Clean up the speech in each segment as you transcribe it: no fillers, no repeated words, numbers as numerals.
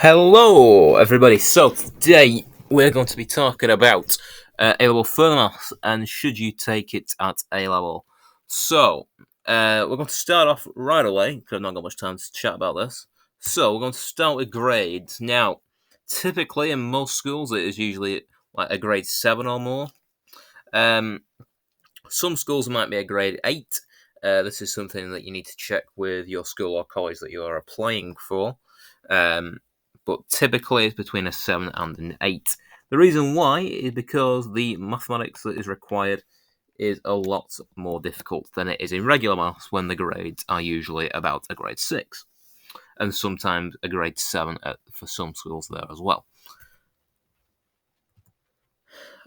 Hello, everybody. So today we're going to be talking about A-level further maths and should you take it at A-level. So we're going to start off right away because I've not got much time to chat about this. So we're going to start with grades. Now, typically in most schools it is usually like a grade 7 or more. Some schools might be a grade 8. This is something that you need to check with your school or college that you are applying for. But typically it's between a 7 and an 8. The reason why is because the mathematics that is required is a lot more difficult than it is in regular maths when the grades are usually about a grade 6. And sometimes a grade 7 for some schools there as well.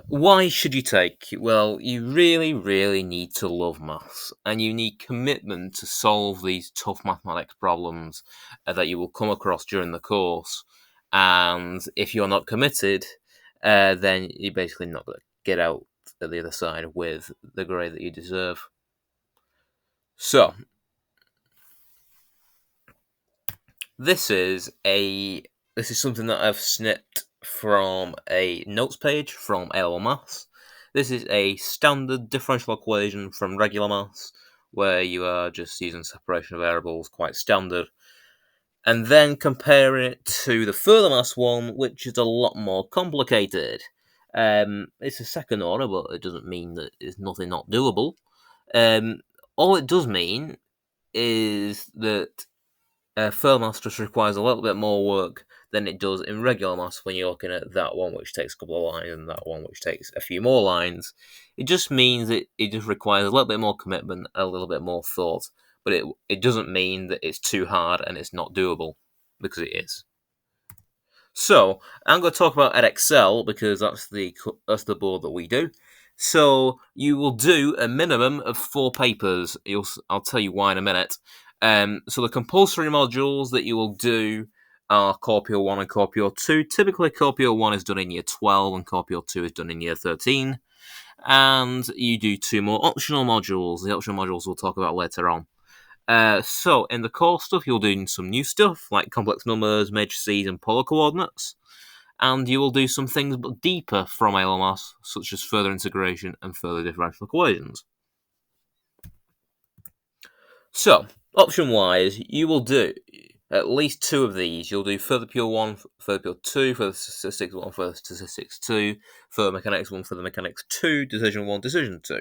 Why should you take? Well, you really need to love maths, and you need commitment to solve these tough mathematics problems that you will come across during the course. And if you're not committed, then you're basically not going to get out at the other side with the grade that you deserve. So, this is something that I've snipped from a notes page from A-level Maths. This is a standard differential equation from regular maths, where you are just using separation of variables, quite standard, and then comparing it to the further maths one, which is a lot more complicated. It's a second order, but it doesn't mean that it's nothing not doable. All it does mean is that further maths just requires a little bit more work than it does in regular maths when you're looking at that one which takes a couple of lines and that one which takes a few more lines. It just means that it just requires a little bit more commitment, a little bit more thought, but it doesn't mean that it's too hard and it's not doable, because it is. So I'm going to talk about EDEXCEL because that's the board that we do. So you will do a minimum of 4 papers. I'll tell you why in a minute. So the compulsory modules that you will do are Corpio 1 and Corpio 2. Typically, Corpio 1 is done in Year 12 and Corpio 2 is done in Year 13. And you do 2 more optional modules. The optional modules we'll talk about later on. So in the core stuff, you'll do some new stuff like complex numbers, matrices, and polar coordinates. And you will do some things but deeper from A-level maths, such as further integration and further differential equations. So, option-wise, you will do at least 2 of these. You'll do further pure 1, further pure 2, further statistics 1, further statistics 2, further mechanics 1, further mechanics 2, decision 1, decision 2.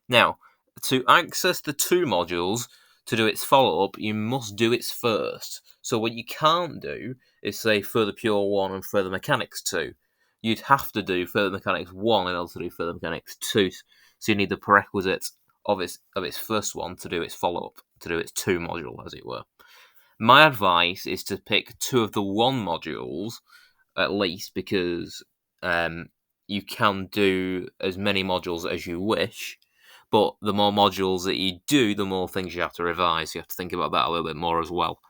Now, to access the 2 modules, to do its follow-up, you must do its first. So what you can't do is say further pure 1 and further mechanics 2. You'd have to do further mechanics 1 in order to do further mechanics 2. So you need the prerequisites of its first one to do its follow-up, to do its 2 module, as it were. My advice is to pick 2 of the 1 modules, at least, because you can do as many modules as you wish. But the more modules that you do, the more things you have to revise. You have to think about that a little bit more as well.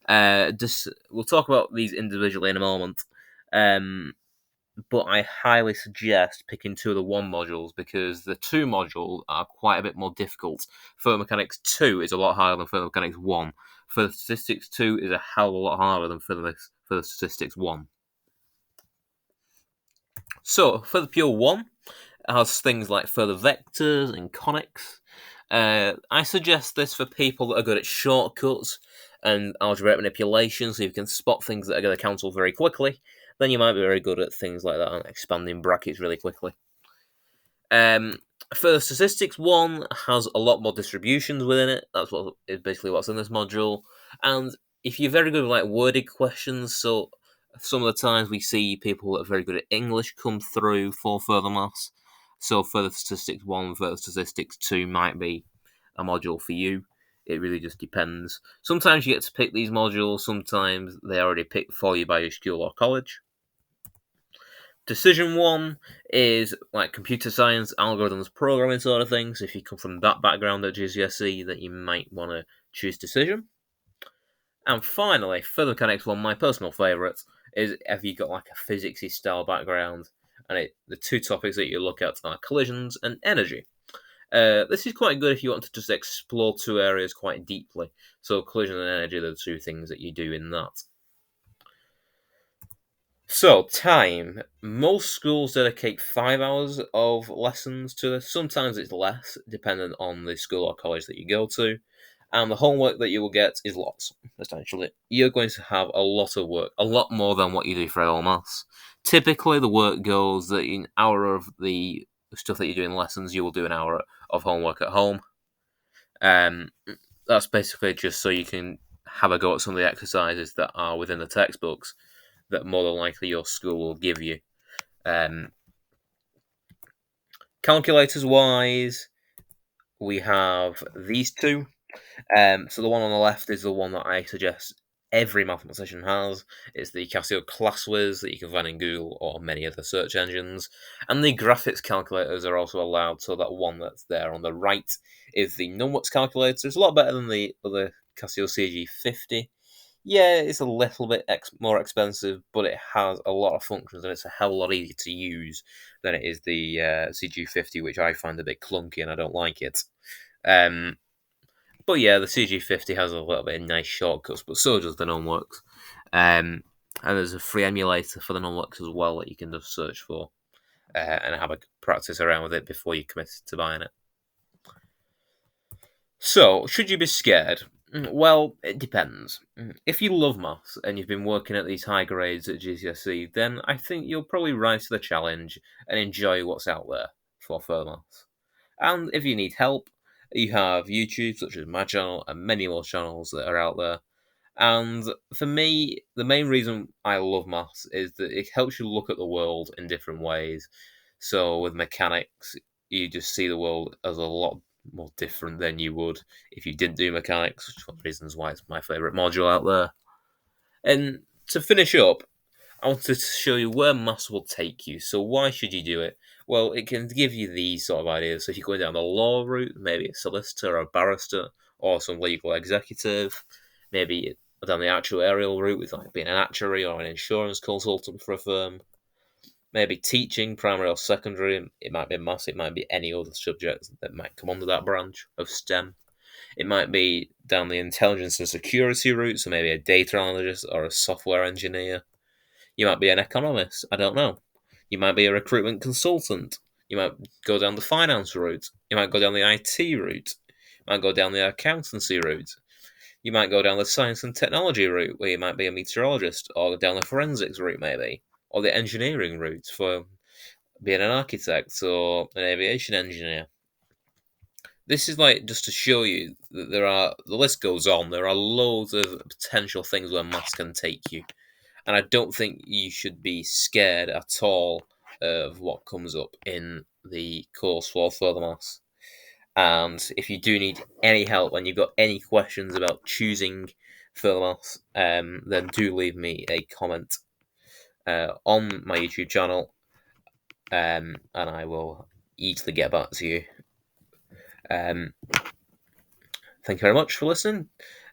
We'll talk about these individually in a moment. But I highly suggest picking 2 of the 1 modules because the 2 modules are quite a bit more difficult. Further Mechanics 2 is a lot harder than Further Mechanics 1. Further Statistics 2 is a hell of a lot harder than Further Statistics 1. So, Further Pure 1 has things like further vectors and conics. I suggest this for people that are good at shortcuts and algebraic manipulation, so you can spot things that are going to cancel very quickly. Then you might be very good at things like that and expanding brackets really quickly. Further Statistics 1 has a lot more distributions within it. That's what is basically what's in this module. And if you're very good with like worded questions, so some of the times we see people that are very good at English come through for further maths. So Further Statistics 1, Further Statistics 2 might be a module for you. It really just depends. Sometimes you get to pick these modules, sometimes they're already picked for you by your school or college. Decision 1 is like computer science, algorithms, programming sort of things. If you come from that background at GCSE, then you might want to choose decision. And finally, Further Mechanics 1, my personal favourite, is if you got like a physicsy style background, and the 2 topics that you look at are collisions and energy. This is quite good if you want to just explore 2 areas quite deeply. So collision and energy are the 2 things that you do in that. So, time. Most schools dedicate 5 hours of lessons to this. Sometimes it's less, depending on the school or college that you go to. And the homework that you will get is lots, essentially. You're going to have a lot of work, a lot more than what you do for A-level maths. Typically, the work goes that in an hour of the stuff that you do in lessons, you will do an hour of homework at home. Um, that's basically just so you can have a go at some of the exercises that are within the textbooks that more than likely your school will give you. Um, calculators wise, we have these two. So the one on the left is the one that I suggest every mathematician has. It's the Casio ClassWiz that you can find in Google or many other search engines. And the graphics calculators are also allowed, so that one that's there on the right is the Numworks calculator. It's a lot better than the other Casio CG50. Yeah, it's a little bit more expensive, but it has a lot of functions and it's a hell of a lot easier to use than it is the CG50, which I find a bit clunky and I don't like it. But yeah, the CG50 has a little bit of nice shortcuts, but so does the Numworks. And there's a free emulator for the Numworks as well that you can just search for and have a practice around with it before you commit to buying it. So, should you be scared? Well, it depends. If you love maths and you've been working at these high grades at GCSE, then I think you'll probably rise to the challenge and enjoy what's out there for further maths. And if you need help, you have YouTube, such as my channel, and many more channels that are out there. And for me, the main reason I love maths is that it helps you look at the world in different ways. So with mechanics, you just see the world as a lot more different than you would if you didn't do mechanics, which is one of the reasons why it's my favourite module out there. And to finish up, I wanted to show you where maths will take you. So why should you do it? Well, it can give you these sort of ideas. So if you're going down the law route, maybe a solicitor or a barrister or some legal executive, maybe down the actuarial route with like being an actuary or an insurance consultant for a firm, maybe teaching, primary or secondary. It might be maths, it might be any other subject that might come under that branch of STEM. It might be down the intelligence and security route, so maybe a data analyst or a software engineer. You might be an economist, I don't know. You might be a recruitment consultant. You might go down the finance route. You might go down the IT route. You might go down the accountancy route. You might go down the science and technology route, where you might be a meteorologist, or down the forensics route, maybe, or the engineering route for being an architect or an aviation engineer. This is like just to show you that the list goes on. There are loads of potential things where maths can take you. And I don't think you should be scared at all of what comes up in the course for further maths. And if you do need any help and you've got any questions about choosing further maths, then do leave me a comment on my YouTube channel, and I will easily get back to you. Thank you very much for listening.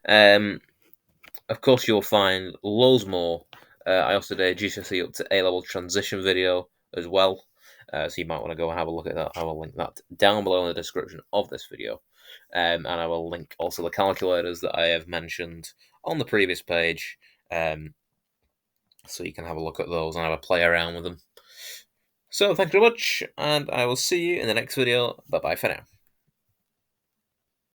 Of course, you'll find loads more. I also did a GCSE up to A-level transition video as well, so you might want to go and have a look at that. I will link that down below in the description of this video, and I will link also the calculators that I have mentioned on the previous page, so you can have a look at those and have a play around with them. So thank you very much, and I will see you in the next video. Bye bye for now.